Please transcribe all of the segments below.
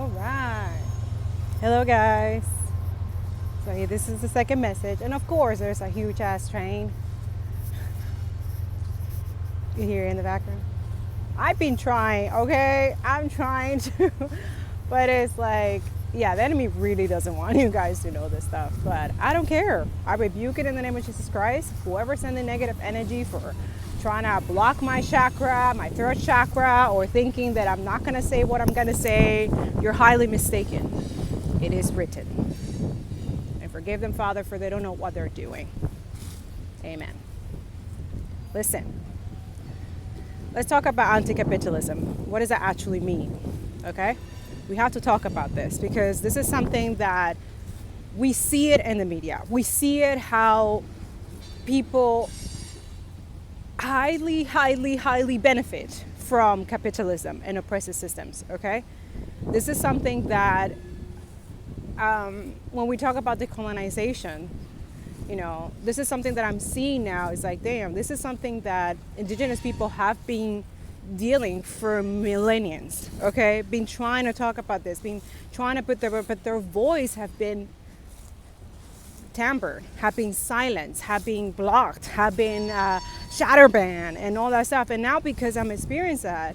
All right. Hello, guys. So this is the second message, and of course, there's a huge ass train you hear in the background. I've been trying. Okay, I'm trying to, but it's like, yeah, the enemy really doesn't want you guys to know this stuff. But I don't care. I rebuke it in the name of Jesus Christ. Whoever's sending negative energy for trying to block my chakra, my throat chakra, or thinking that I'm not gonna say what I'm gonna say, you're highly mistaken. It is written. And forgive them, Father, for they don't know what they're doing. Amen. Listen, let's talk about anti-capitalism. What does that actually mean? Okay? We have to talk about this because this is something that we see it in the media. We see it how people highly benefit from capitalism and oppressive systems, okay? This is something that when we talk about decolonization, this is something that I'm seeing now. It's like, damn, this is something that indigenous people have been dealing for millenniums, okay? Been trying to talk about this, been trying to but their voice have been tampered, have been silenced, have been blocked, have been shadow banned and all that stuff. And now because I'm experiencing that,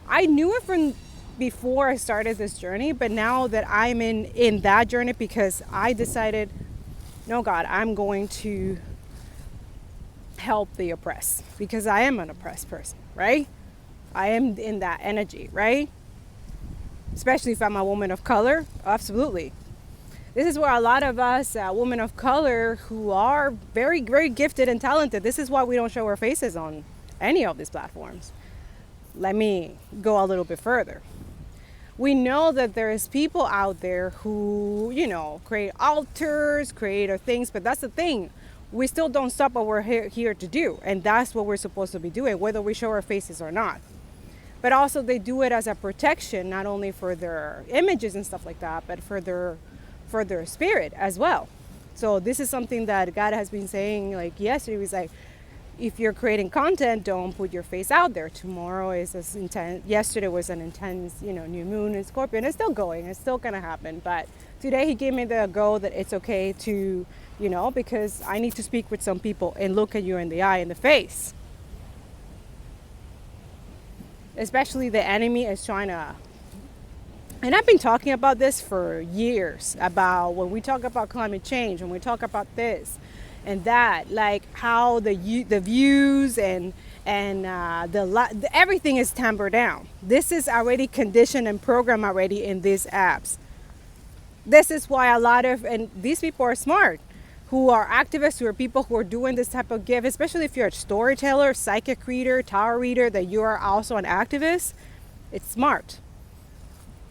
I knew it from before I started this journey, but now that I'm in that journey, because I decided, no, God, I'm going to help the oppressed, because I am an oppressed person, right? I am in that energy, right? Especially if I'm a woman of color, absolutely. This is where a lot of us women of color who are very, very gifted and talented, this is why we don't show our faces on any of these platforms. Let me go a little bit further. We know that there is people out there who, create altars, create things, but that's the thing. We still don't stop what we're here to do. And that's what we're supposed to be doing, whether we show our faces or not. But also they do it as a protection, not only for their images and stuff like that, but for their spirit as well. So this is something that God has been saying, like yesterday, he was like, if you're creating content, don't put your face out there. Tomorrow is as intense. Yesterday was an intense, new moon in Scorpio. And it's still going. It's still going to happen. But today he gave me the go that it's okay to, because I need to speak with some people and look at you in the eye, in the face. Especially the enemy is trying to. And I've been talking about this for years, about when we talk about climate change, when we talk about this and that, like how the views and everything is tampered down. This is already conditioned and programmed already in these apps. This is why and these people are smart, who are activists, who are people who are doing this type of gift, especially if you're a storyteller, psychic reader, tarot reader, that you are also an activist. It's smart.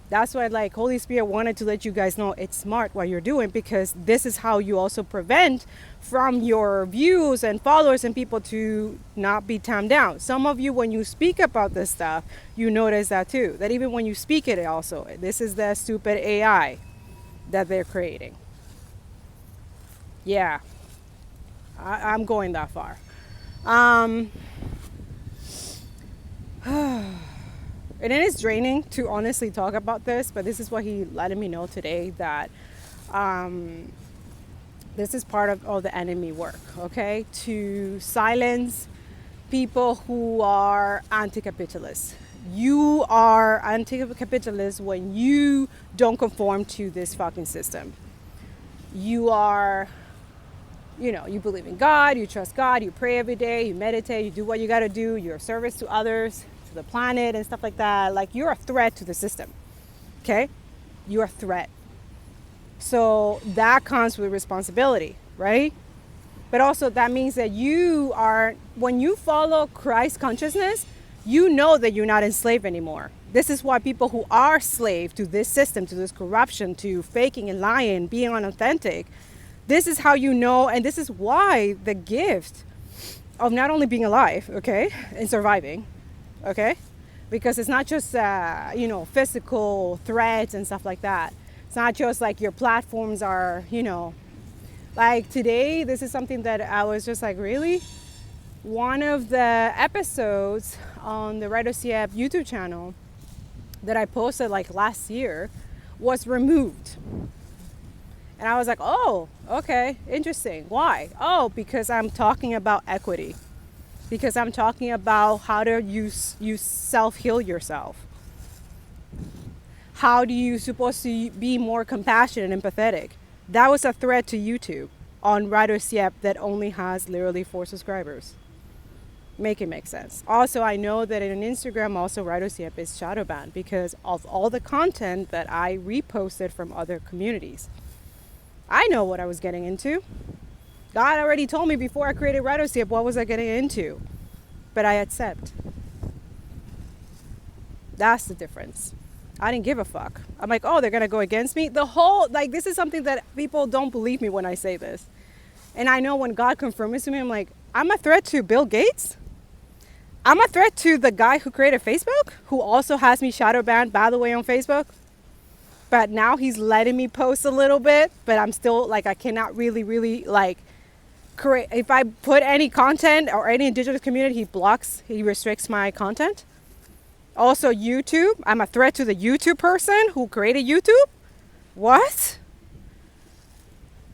That's why Holy Spirit wanted to let you guys know it's smart what you're doing, because this is how you also prevent from your views and followers and people to not be tamed down. Some of you, when you speak about this stuff, you notice that too, that even when you speak it also, this is the stupid AI that they're creating. Yeah, I'm going that far. And it is draining to honestly talk about this, but this is what he let me know today, that this is part of all the enemy work, okay? To silence people who are anti-capitalist. You are anti-capitalist when you don't conform to this fucking system. You are, you believe in God, you trust God, you pray every day, you meditate, you do what you got to do, you're a service to others, the planet and stuff like that. Like, you're a threat to the system, okay? You're a threat. So that comes with responsibility, right? But also that means that when you follow Christ consciousness, you know that you're not enslaved anymore. This is why people who are slave to this system, to this corruption, to faking and lying, being unauthentic, this is how you know. And this is why the gift of not only being alive, okay, and surviving, okay, because it's not just physical threats and stuff like that. It's not just like your platforms are, like today, this is something that I was just like, really? One of the episodes on the Right of CF YouTube channel, that I posted like last year was removed. And I was like, oh, okay, interesting. Why? Oh, because I'm talking about equity. Because I'm talking about how to you self-heal yourself. How do you supposed to be more compassionate and empathetic? That was a threat to YouTube on Writer's Yep that only has literally 4 subscribers. Make it make sense. Also, I know that in Instagram, also Writer's Yep is shadow banned because of all the content that I reposted from other communities. I know what I was getting into. God already told me before I created Writer's Yep what was I getting into. But I accept. That's the difference. I didn't give a fuck. I'm like, oh, they're going to go against me? The whole, like, this is something that people don't believe me when I say this. And I know when God confirms to me, I'm like, I'm a threat to Bill Gates? I'm a threat to the guy who created Facebook, who also has me shadow banned, by the way, on Facebook. But now he's letting me post a little bit, but I'm still, like, I cannot really, like, create. If I put any content or any indigenous community, he restricts my content. Also, YouTube. I'm a threat to the YouTube person who created YouTube. What?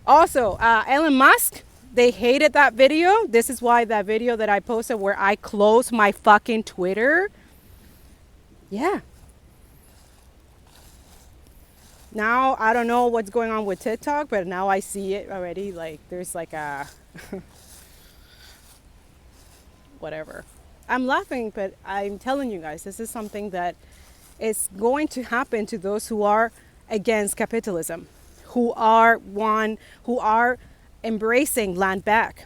Also, Elon Musk, they hated that video. This is why that video that I posted where I closed my fucking Twitter. Yeah. Now, I don't know what's going on with TikTok, but now I see it already. Like, there's like a... whatever. I'm laughing, but I'm telling you guys, this is something that is going to happen to those who are against capitalism, who are embracing land back.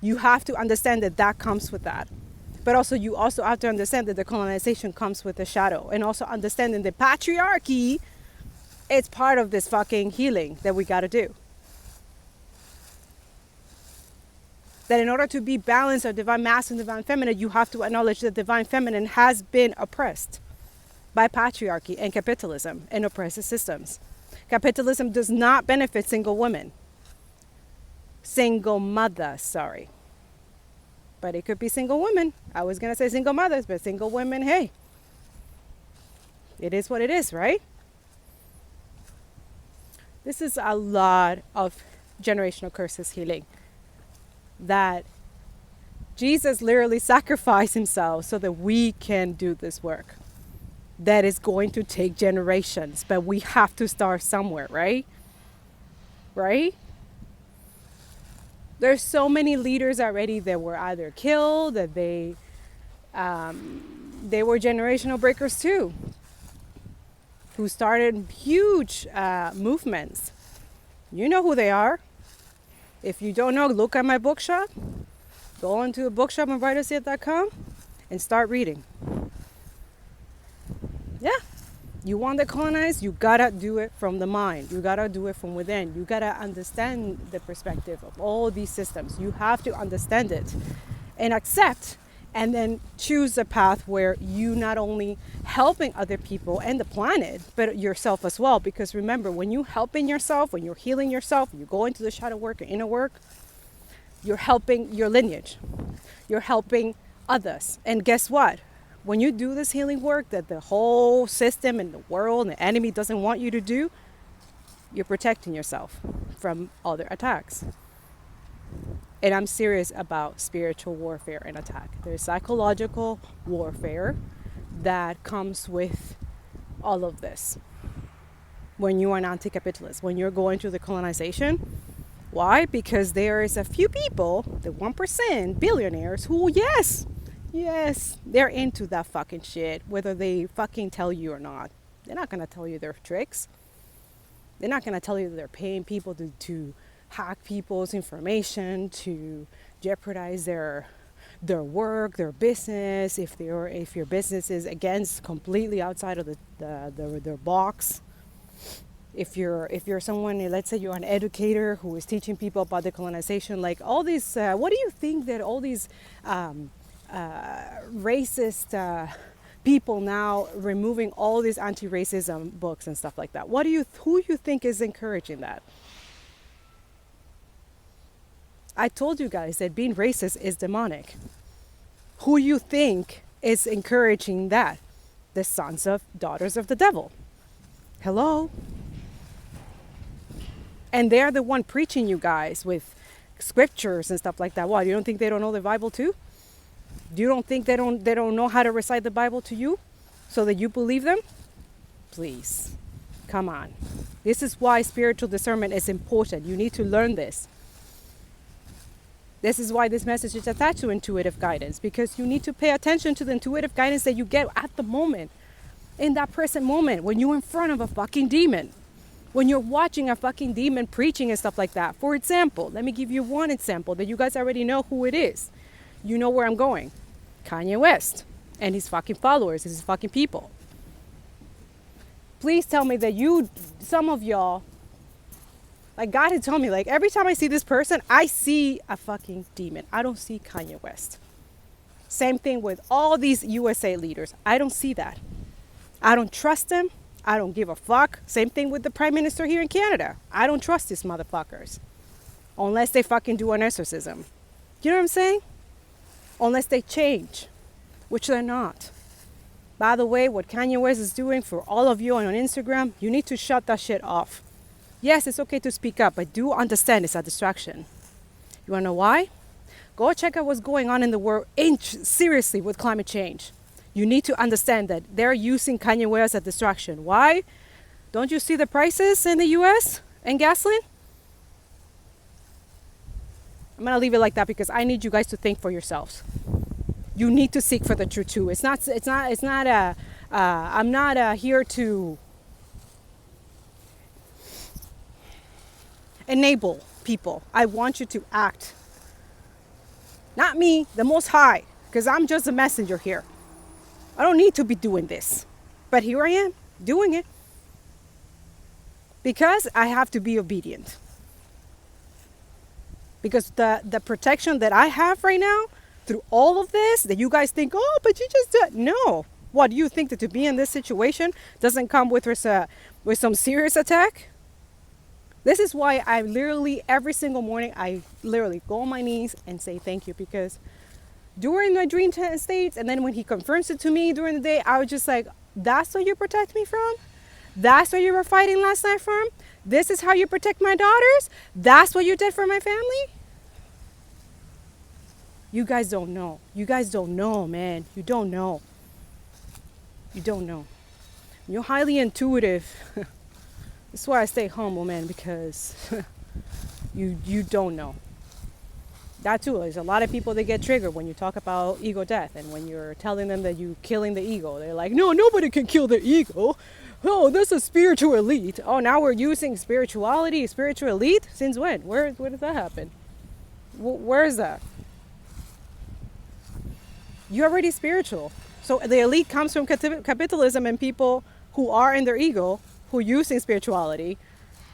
You have to understand that that comes with that. But also, you also have to understand that the colonization comes with a shadow, and also understanding the patriarchy is part of this fucking healing that we got to do. That in order to be balanced of divine masculine and divine feminine, you have to acknowledge that divine feminine has been oppressed by patriarchy and capitalism and oppressive systems. Capitalism does not benefit single women. Single mothers, sorry. But it could be single women. I was going to say single mothers, but single women, hey. It is what it is, right? This is a lot of generational curses healing. That Jesus literally sacrificed himself so that we can do this work. That is going to take generations, but we have to start somewhere, right? Right? There's so many leaders already that were either killed, that they were generational breakers too, who started huge movements. You know who they are. If you don't know, look at my bookshop. Go into a bookshop on writersyet.com and start reading. Yeah. You want to colonize, you gotta do it from the mind. You gotta do it from within. You gotta understand the perspective of all these systems. You have to understand it and accept, and then choose a path where you not only helping other people and the planet, but yourself as well. Because remember, when you helping yourself, when you're healing yourself, you go into the shadow work and inner work, you're helping your lineage. You're helping others. And guess what? When you do this healing work that the whole system and the world and the enemy doesn't want you to do, you're protecting yourself from other attacks. And I'm serious about spiritual warfare and attack. There's psychological warfare that comes with all of this. When you are an anti-capitalist, when you're going through the colonization. Why? Because there is a few people, the 1% billionaires, who, yes, they're into that fucking shit, whether they fucking tell you or not. They're not going to tell you their tricks. They're not going to tell you that they're paying people to hack people's information, to jeopardize their work, their business, if your business is against completely outside of their box. If you're someone, let's say you're an educator who is teaching people about decolonization, like all these, what do you think that all these racist people now removing all these anti-racism books and stuff like that? Who you think is encouraging that? I told you guys that being racist is demonic. Who you think is encouraging that? the sons of daughters of the devil. Hello? And they're the one preaching you guys with scriptures and stuff like that. What, you don't think they don't know the Bible too? You don't think they don't know how to recite the Bible to you so that you believe them? Please, come on. This is why spiritual discernment is important. You need to learn this. This is why this message is attached to intuitive guidance, because you need to pay attention to the intuitive guidance that you get at the moment, in that present moment, when you're in front of a fucking demon, when you're watching a fucking demon preaching and stuff like that. For example, let me give you one example that you guys already know who it is. You know where I'm going. Kanye West and his fucking followers, his fucking people. Please tell me that some of y'all, like God had told me, like every time I see this person, I see a fucking demon. I don't see Kanye West. Same thing with all these USA leaders. I don't see that. I don't trust them. I don't give a fuck. Same thing with the Prime Minister here in Canada. I don't trust these motherfuckers. Unless they fucking do an exorcism. You know what I'm saying? Unless they change, which they're not. By the way, what Kanye West is doing for all of you on Instagram, you need to shut that shit off. Yes, it's okay to speak up, but do understand it's a distraction. You wanna know why? Go check out what's going on in the world seriously with climate change. You need to understand that they're using Kanye West as a distraction. Why? Don't you see the prices in the US and gasoline? I'm gonna leave it like that because I need you guys to think for yourselves. You need to seek for the truth too. I'm not here to enable people. I want you to act. Not me, the Most High, because I'm just a messenger here. I don't need to be doing this. But here I am, doing it. Because I have to be obedient. Because the protection that I have right now, through all of this, that you guys think, oh, but you just did. No. What, do you think that to be in this situation doesn't come with some serious attack? This is why I literally, every single morning, I literally go on my knees and say thank you. Because during my dream states, and then when he confirms it to me during the day, I was just like, that's what you protect me from? That's what you were fighting last night from? This is how you protect my daughters? That's what you did for my family? You guys don't know. You guys don't know, man. You don't know. You don't know. You're highly intuitive. That's why I stay humble, man, because you don't know. That too, there's a lot of people that get triggered when you talk about ego death, and when you're telling them that you're killing the ego. They're like, no, nobody can kill the ego. Oh, that's a spiritual elite. Oh, now we're using spirituality, spiritual elite? Since when? Where did that happen? Where is that? You're already spiritual. So the elite comes from capitalism and people who are in their ego, who are using spirituality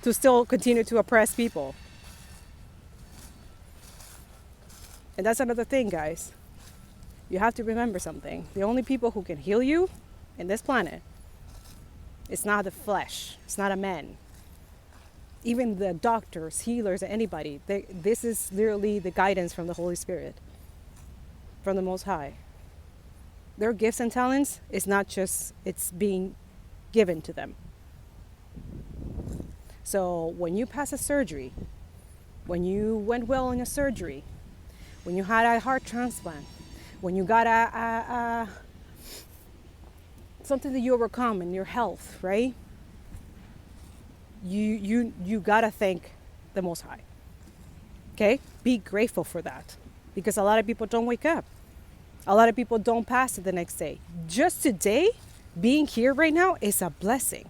to still continue to oppress people. And that's another thing, guys. You have to remember something. The only people who can heal you in this planet, it's not the flesh. It's not a man. Even the doctors, healers, anybody. This is literally the guidance from the Holy Spirit, from the Most High. Their gifts and talents is not just, it's being given to them. So when you pass a surgery, when you went well in a surgery, when you had a heart transplant, when you got something that you overcome in your health, right? You gotta thank the Most High. Okay? Be grateful for that. Because a lot of people don't wake up. A lot of people don't pass it the next day. Just today, being here right now is a blessing.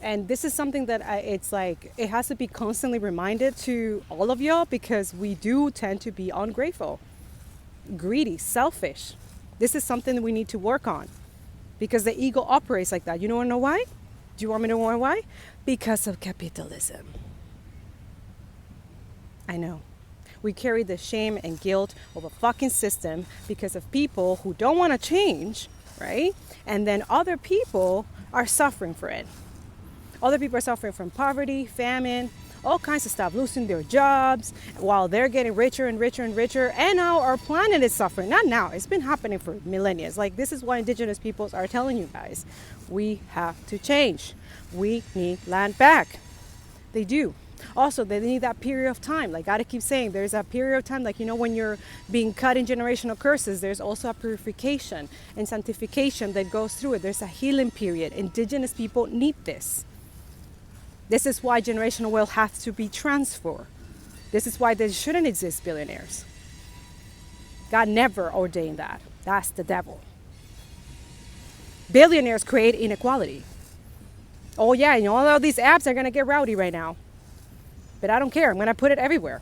And this is something that it's like, it has to be constantly reminded to all of y'all, because we do tend to be ungrateful, greedy, selfish. This is something that we need to work on, because the ego operates like that. You want to know why? Do you want me to know why? Because of capitalism. I know. We carry the shame and guilt of a fucking system because of people who don't want to change, right? And then other people are suffering for it. Other people are suffering from poverty, famine, all kinds of stuff, losing their jobs while they're getting richer and richer and richer. And now our planet is suffering. Not now, it's been happening for millennia. Like, this is why indigenous peoples are telling you guys, we have to change. We need land back. They do. Also, they need that period of time. Like, gotta keep saying, there's a period of time, like, when you're being cut in generational curses, there's also a purification and sanctification that goes through it. There's a healing period. Indigenous people need this. This is why generational wealth has to be transferred. This is why there shouldn't exist billionaires. God never ordained that. That's the devil. Billionaires create inequality. Oh yeah, all of these apps are gonna get rowdy right now. But I don't care. I'm going to put it everywhere.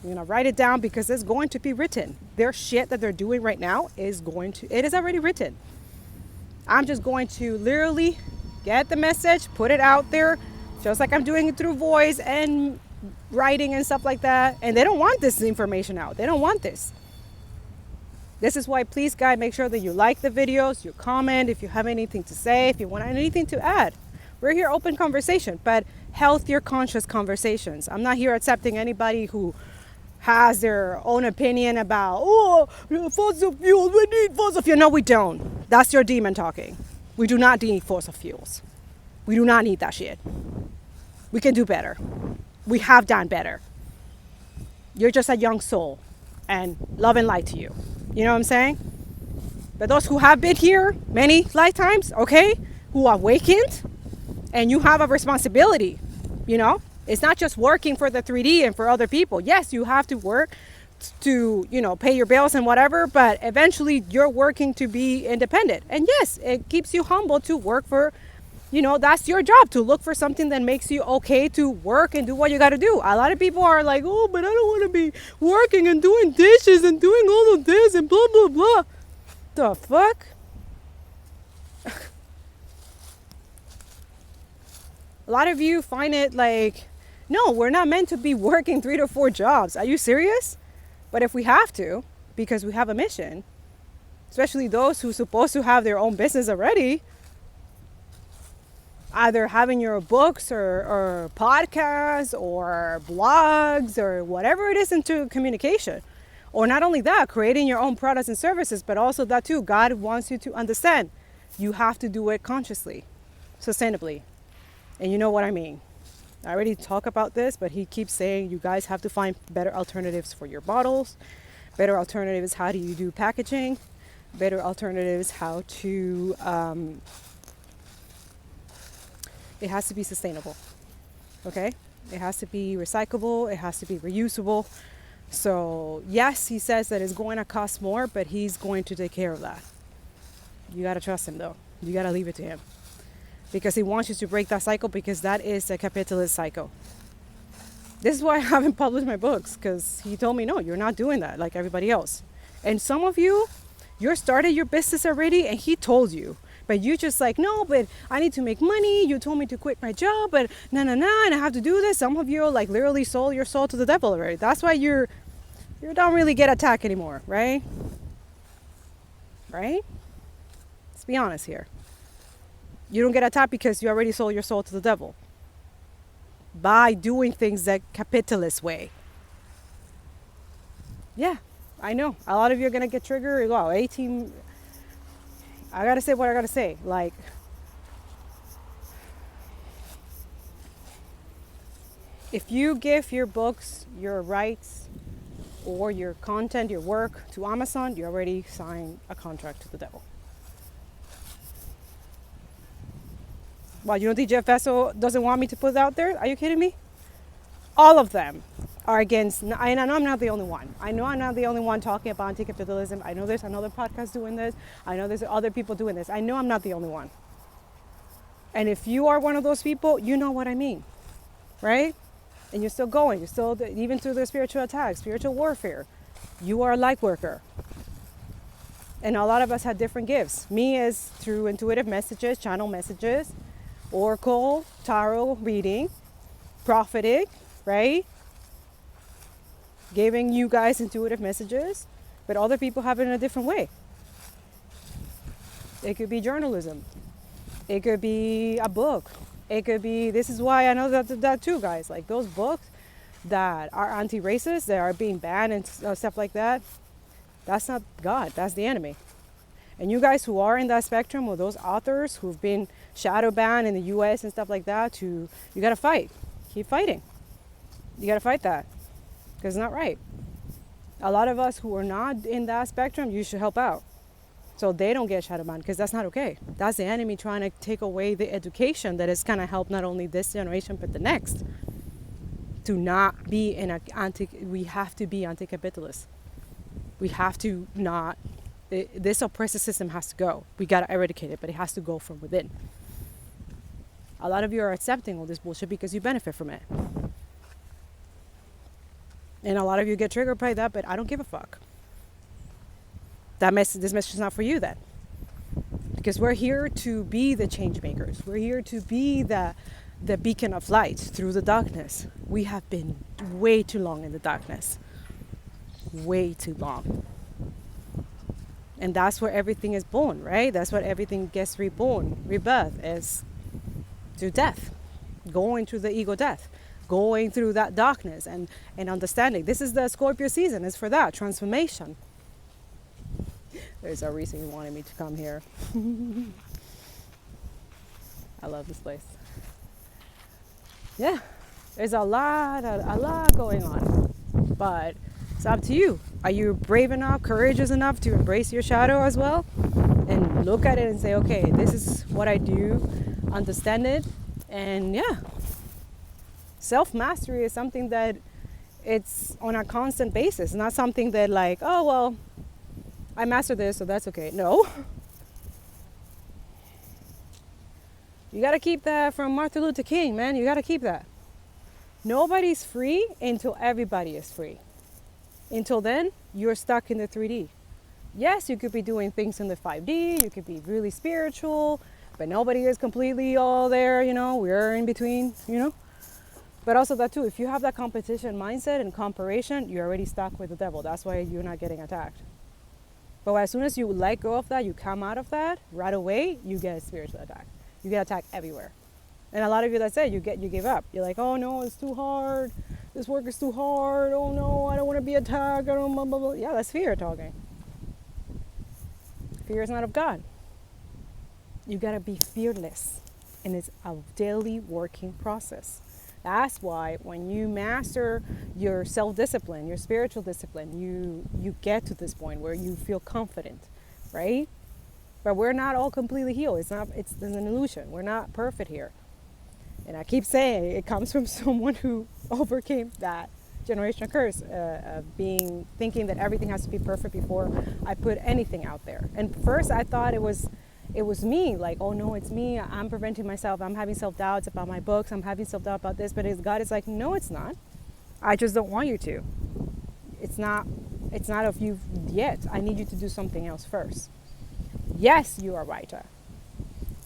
I'm going to write it down because it's going to be written. Their shit that they're doing right now it is already written. I'm just going to literally get the message, put it out there, just like I'm doing it through voice and writing and stuff like that. And they don't want this information out. They don't want this. This is why, please, guys, make sure that you like the videos, you comment if you have anything to say, if you want anything to add. We're here open conversation, but healthier, conscious conversations. I'm not here accepting anybody who has their own opinion about, fossil fuels, we need fossil fuels. No, we don't. That's your demon talking. We do not need fossil fuels. We do not need that shit. We can do better. We have done better. You're just a young soul, and love and light to you. You know what I'm saying? But those who have been here many lifetimes, okay, who are awakened, and you have a responsibility, It's not just working for the 3D and for other people. Yes, you have to work to, pay your bills and whatever, but eventually you're working to be independent. And yes, it keeps you humble to work for, that's your job, to look for something that makes you okay to work and do what you got to do. A lot of people are like, oh, but I don't want to be working and doing dishes and doing all of this and blah, blah, blah. The fuck? A lot of you find it like, no, we're not meant to be working 3 to 4 jobs. Are you serious? But if we have to, because we have a mission, especially those who are supposed to have their own business already, either having your books or podcasts or blogs or whatever it is into communication. Or not only that, creating your own products and services, but also that too, God wants you to understand you have to do it consciously, sustainably. And you know what I mean. I already talked about this, but he keeps saying you guys have to find better alternatives for your bottles, better alternatives, how do you do packaging, better alternatives, how to, it has to be sustainable, okay? It has to be recyclable, it has to be reusable. So yes, he says that it's going to cost more, but he's going to take care of that. You got to trust him though. You got to leave it to him. Because he wants you to break that cycle, because that is a capitalist cycle. This is why I haven't published my books, because he told me, no, you're not doing that like everybody else. And some of you, you're started your business already and he told you. But you just like, no, but I need to make money. You told me to quit my job, but and I have to do this. Some of you like literally sold your soul to the devil already. That's why you don't really get attacked anymore, right? Right? Let's be honest here. You don't get attacked because you already sold your soul to the devil by doing things that capitalist way. Yeah, I know. A lot of you are going to get triggered. Wow, 18. I got to say what I got to say. Like, if you give your books, your rights, or your content, your work to Amazon, you already signed a contract to the devil. Well, you don't think Jeff Bezos doesn't want me to put it out there? Are you kidding me? All of them are against, and I know I'm not the only one. I know I'm not the only one talking about anti-capitalism. I know there's another podcast doing this. I know there's other people doing this. I know I'm not the only one. And if you are one of those people, you know what I mean, right? And you're still going. You're still, even through the spiritual attacks, spiritual warfare, you are a light worker. And a lot of us have different gifts. Me is through intuitive messages, channel messages, oracle, tarot reading, prophetic, right? Giving you guys intuitive messages, but other people have it in a different way. It could be journalism. It could be a book. It could be, this is why I know that too, guys. Like those books that are anti-racist, that are being banned and stuff like that, that's not God, that's the enemy. And you guys who are in that spectrum, or those authors who've been shadow banned in the US and stuff like that, you gotta fight. Keep fighting. You gotta fight that, because it's not right. A lot of us who are not in that spectrum, you should help out so they don't get shadow banned, because that's not okay. That's the enemy trying to take away the education that is going to help not only this generation but the next. To not be we have to be anti-capitalist. We have to not, this oppressive system has to go. We got to eradicate it, but it has to go from within. A lot of you are accepting all this bullshit because you benefit from it. And a lot of you get triggered by that, but I don't give a fuck. This message is not for you then. Because we're here to be the change makers. We're here to be the beacon of light through the darkness. We have been way too long in the darkness. Way too long. And that's where everything is born, right? That's what everything gets reborn. Rebirth is through death. Going through the ego death. Going through that darkness and understanding. This is the Scorpio season. It's for that. Transformation. There's a reason you wanted me to come here. I love this place. Yeah, there's a lot going on, but it's up to you. Are you brave enough, courageous enough to embrace your shadow as well, and look at it and say, okay, this is what I do, understand it, and yeah. Self-mastery is something that it's on a constant basis, not something that like, oh well, I mastered this, so that's okay. No. You got to keep that from Martin Luther King, man. You got to keep that. Nobody's free until everybody is free. Until then, you're stuck in the 3D. Yes, you could be doing things in the 5D. You could be really spiritual, but nobody is completely all there, We're in between, But also that too, if you have that competition mindset and comparison, you're already stuck with the devil. That's why you're not getting attacked. But as soon as you let go of that, you come out of that, right away, you get a spiritual attack. You get attacked everywhere. And a lot of you, that's it, you give up. You're like, oh no, it's too hard. This work is too hard. Oh no, I don't want to be attacked. I don't blah, blah, blah. Yeah, that's fear talking. Fear is not of God. You got to be fearless. And it's a daily working process. That's why when you master your self-discipline, your spiritual discipline, you get to this point where you feel confident, right? But we're not all completely healed. It's an illusion. We're not perfect here. And I keep saying it comes from someone who overcame that generational curse of thinking that everything has to be perfect before I put anything out there. And first I thought it was me, like, oh no, it's me, I'm preventing myself, I'm having self-doubts about my books, I'm having self-doubt about this, but God is like, no, it's not. I just don't want you to. It's not of you yet. I need you to do something else first. Yes, you are a writer.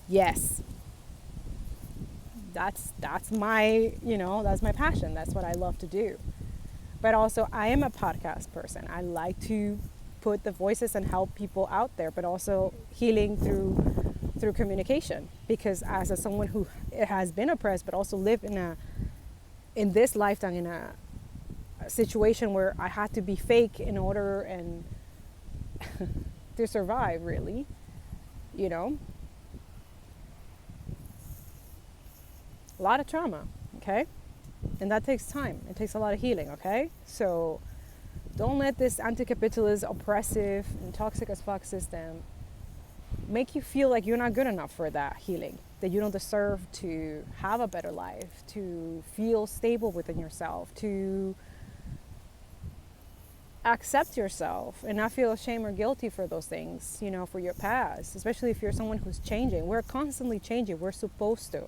Yes. That's my, that's my passion. That's what I love to do. But also I am a podcast person. I like to put the voices and help people out there, but also healing through communication, because as someone who has been oppressed but also lived in this lifetime in a situation where I had to be fake in order and to survive, really, a lot of trauma, okay? And that takes time. It takes a lot of healing, okay? So don't let this anti-capitalist, oppressive, and toxic as fuck system make you feel like you're not good enough for that healing, that you don't deserve to have a better life, to feel stable within yourself, to accept yourself and not feel ashamed or guilty for those things, for your past, especially if you're someone who's changing. We're constantly changing. We're supposed to.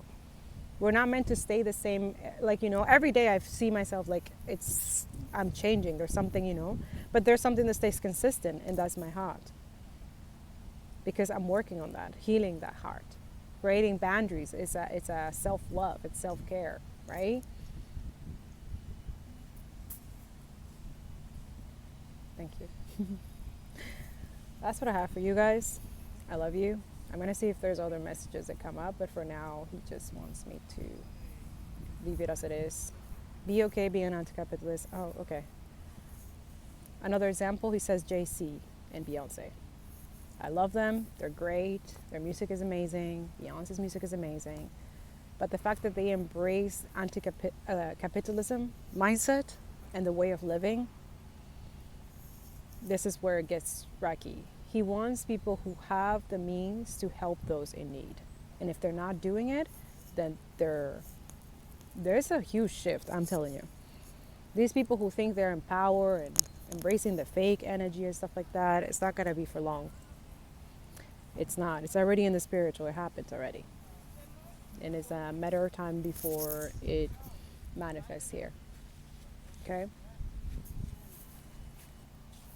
We're not meant to stay the same. Like, every day I see myself like I'm changing. There's something, but there's something that stays consistent, and that's my heart. Because I'm working on that, healing that heart. Creating boundaries it's a self-love, it's self-care, right? Thank you. That's what I have for you guys. I love you. I'm going to see if there's other messages that come up, but for now, he just wants me to leave it as it is. Be okay being an anti-capitalist. Oh, okay. Another example, he says JC and Beyonce. I love them. They're great. Their music is amazing. Beyonce's music is amazing. But the fact that they embrace anti-capitalism mindset and the way of living, this is where it gets rocky. He wants people who have the means to help those in need. And if they're not doing it, then there's a huge shift, I'm telling you. These people who think they're in power and embracing the fake energy and stuff like that, it's not going to be for long. It's not. It's already in the spiritual. It happens already. And it's a matter of time before it manifests here. Okay?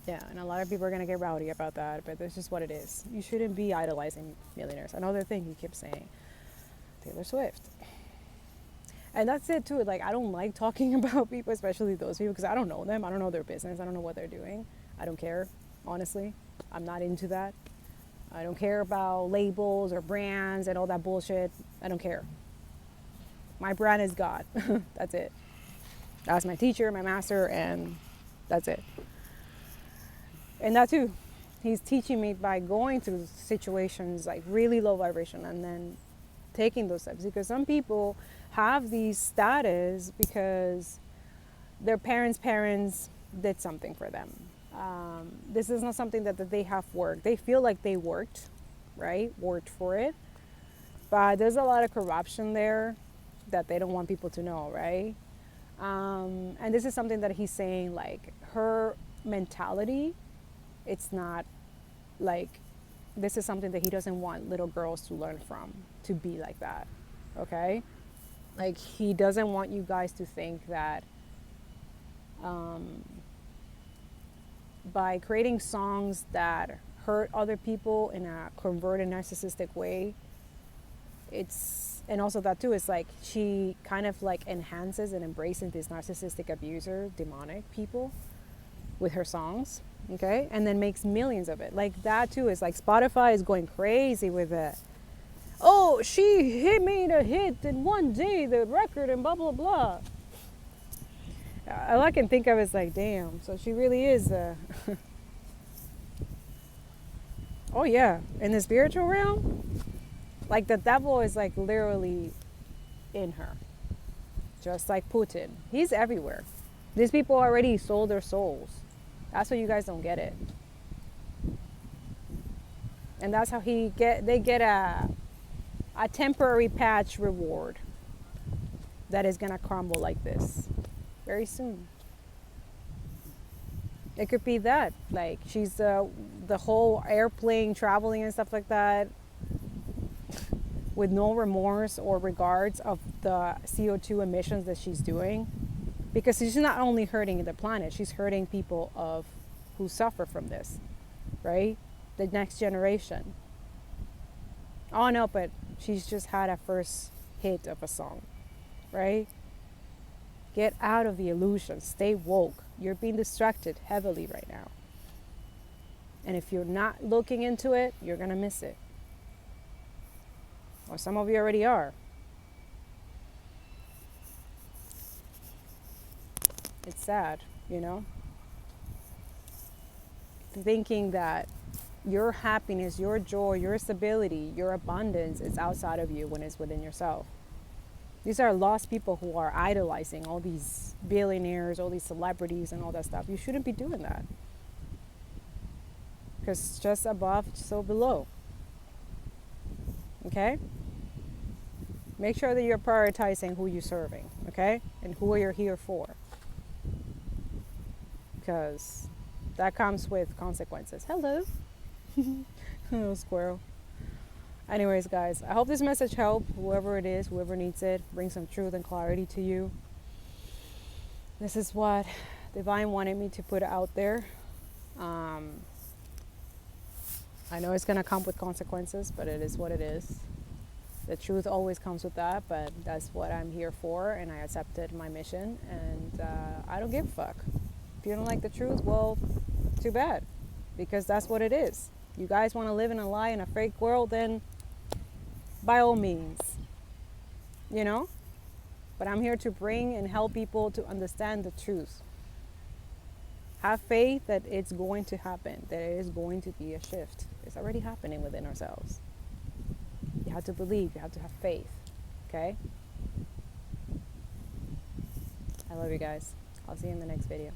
Yeah, and a lot of people are going to get rowdy about that, but that's just what it is. You shouldn't be idolizing millionaires. Another thing he keeps saying, Taylor Swift. And that's it too. Like, I don't like talking about people, especially those people, because I don't know them. I don't know their business. I don't know what they're doing. I don't care, honestly. I'm not into that. I don't care about labels or brands and all that bullshit. I don't care. My brand is God. That's it. That's my teacher, my master, and that's it. And that too, he's teaching me by going through situations like really low vibration and then taking those steps. Because some people have these status because their parents' did something for them. This is not something that they have worked. They feel like they worked, right? Worked for it. But there's a lot of corruption there that they don't want people to know, right? And this is something that he's saying, like, her mentality, it's not like, this is something that he doesn't want little girls to learn from, to be like that, okay? Like, he doesn't want you guys to think that by creating songs that hurt other people in a converted narcissistic way, and also that too is like she kind of like enhances and embraces this narcissistic abuser, demonic people with her songs, okay? And then makes millions of it. Like that too is like Spotify is going crazy with it. Oh, she made a hit in one day, the record, and blah, blah, blah. All I can think of is like, damn, so she really is oh yeah, in the spiritual realm, like the devil is like literally in her. Just like Putin. He's everywhere. These people already sold their souls. That's why you guys don't get it. And that's how they get a temporary patch reward that is gonna crumble like this very soon. It could be that, like, she's the whole airplane traveling and stuff like that with no remorse or regards of the CO2 emissions that she's doing, because she's not only hurting the planet, she's hurting people who suffer from this, right? The next generation. Oh no, but she's just had a first hit of a song, right? Get out of the illusion. Stay woke. You're being distracted heavily right now. And if you're not looking into it, you're going to miss it. Or some of you already are. It's sad, you know? Thinking that your happiness, your joy, your stability, your abundance is outside of you when it's within yourself. These are lost people who are idolizing all these billionaires, all these celebrities and all that stuff. You shouldn't be doing that. Because just above, so below. Okay? Make sure that you're prioritizing who you're serving, okay? And who you're here for. Because that comes with consequences. Hello. Hello, squirrel. Anyways, guys, I hope this message helped whoever it is, whoever needs it, bring some truth and clarity to you. This is what Divine wanted me to put out there. I know it's going to come with consequences, but it is what it is. The truth always comes with that, but that's what I'm here for, and I accepted my mission, and I don't give a fuck. If you don't like the truth, well, too bad, because that's what it is. You guys want to live in a lie, in a fake world, then by all means, you know? But I'm here to bring and help people to understand the truth. Have faith that it's going to happen, that it is going to be a shift. It's already happening within ourselves. You have to believe, you have to have faith, okay? I love you guys. I'll see you in the next video.